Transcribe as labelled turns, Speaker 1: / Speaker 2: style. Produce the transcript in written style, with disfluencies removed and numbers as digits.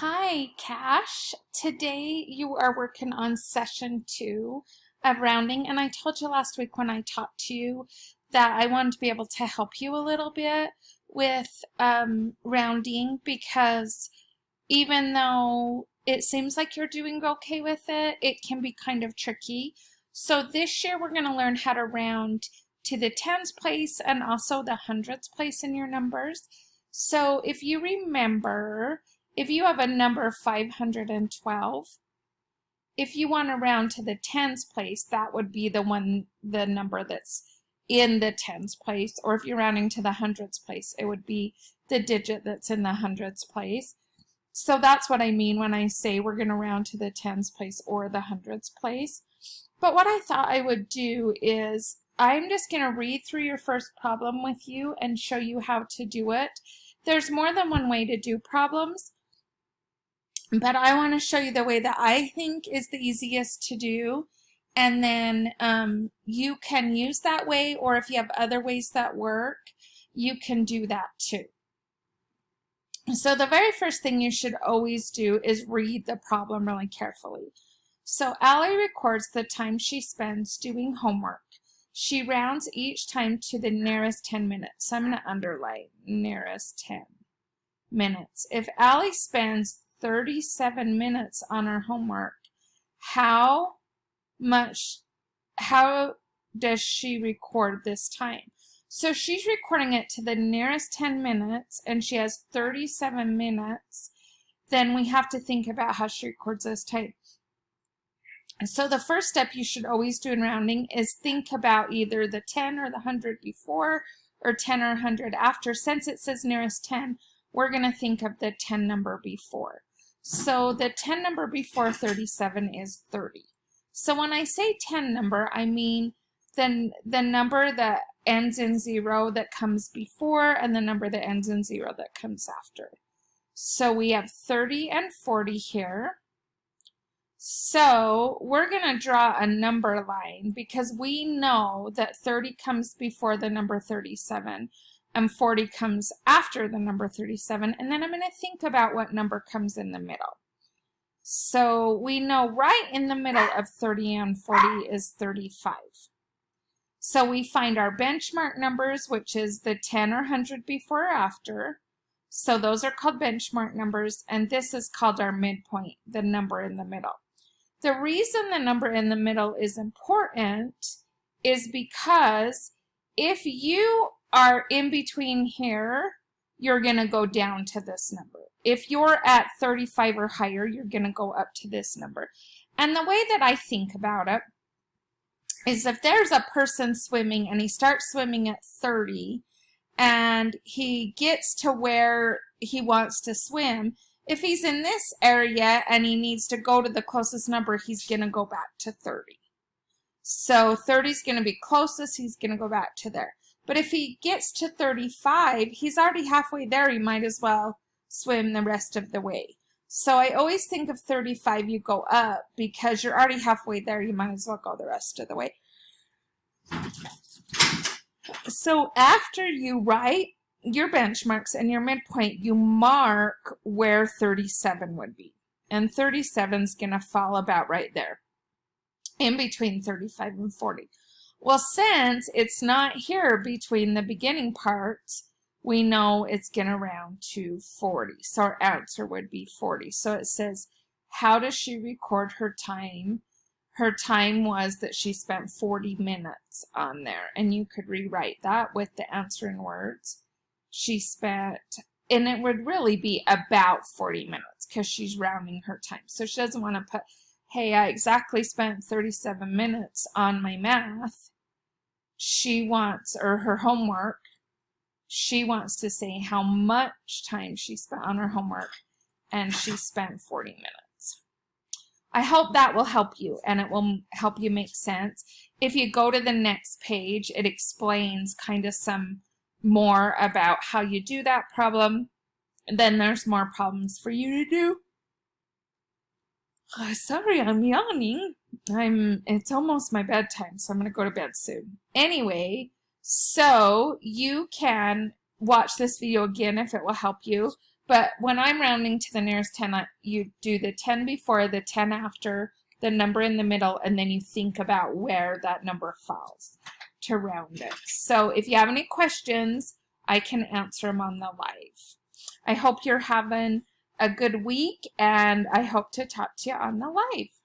Speaker 1: Hi, Cash. Today you are working on session 2 of rounding, and I told you last week when I talked to you that I wanted to be able to help you a little bit with rounding, because even though it seems like you're doing okay with it, it can be kind of tricky. So this year we're going to learn how to round to the tens place and also the hundreds place in your numbers. So if you remember, if you have a number 512, if you want to round to the tens place, that would be the number that's in the tens place. Or if you're rounding to the hundreds place, it would be the digit that's in the hundreds place. So that's what I mean when I say we're going to round to the tens place or the hundreds place. But what I thought I would do is I'm just going to read through your first problem with you and show you how to do it. There's more than one way to do problems, but I want to show you the way that I think is the easiest to do, and then you can use that way, or if you have other ways that work, you can do that too. So the very first thing you should always do is read the problem really carefully. So Allie records the time she spends doing homework. She rounds each time to the nearest 10 minutes. So I'm going to underline nearest 10 minutes. If Allie spends 37 minutes on her homework, how does she record this time? So she's recording it to the nearest 10 minutes, and she has 37 minutes. Then we have to think about how she records this time. So the first step you should always do in rounding is think about either the 10 or the 100 before, or 10 or 100 after. Since it says nearest 10, we're going to think of the 10 number before. So the 10 number before 37 is 30. So when I say 10 number, I mean the number that ends in 0 that comes before, and the number that ends in 0 that comes after. So we have 30 and 40 here. So we're going to draw a number line because we know that 30 comes before the number 37 and 40 comes after the number 37. And then I'm going to think about what number comes in the middle. So we know right in the middle of 30 and 40 is 35. So we find our benchmark numbers, which is the 10 or 100 before or after. So those are called benchmark numbers, and this is called our midpoint, the number in the middle. The reason the number in the middle is important is because if you are in between here, you're going to go down to this number. If you're at 35 or higher, you're going to go up to this number. And the way that I think about it is if there's a person swimming and he starts swimming at 30 and he gets to where he wants to swim, if he's in this area and he needs to go to the closest number, he's going to go back to 30. So 30 is going to be closest, he's going to go back to there. But if he gets to 35, he's already halfway there, he might as well swim the rest of the way. So I always think of 35, you go up, because you're already halfway there, you might as well go the rest of the way. So after you write your benchmarks and your midpoint, you mark where 37 would be. And 37 is going to fall about right there, in between 35 and 40. Well, since it's not here between the beginning parts, we know it's going to round to 40. So our answer would be 40. So it says, how does she record her time? Her time was that she spent 40 minutes on there. And you could rewrite that with the answer in words. She spent, and it would really be about 40 minutes because she's rounding her time. So she doesn't want to put, hey, I exactly spent 37 minutes on my math. She wants, or her homework, she wants to say how much time she spent on her homework, and she spent 40 minutes. I hope that will help you, and it will help you make sense. If you go to the next page, it explains kind of some more about how you do that problem. And then there's more problems for you to do. Oh, sorry, I'm yawning. It's almost my bedtime, so I'm going to go to bed soon. Anyway, so you can watch this video again if it will help you. But when I'm rounding to the nearest 10, you do the 10 before, the 10 after, the number in the middle, and then you think about where that number falls to round it. So if you have any questions, I can answer them on the live. I hope you're having a good week, and I hope to talk to you on the live.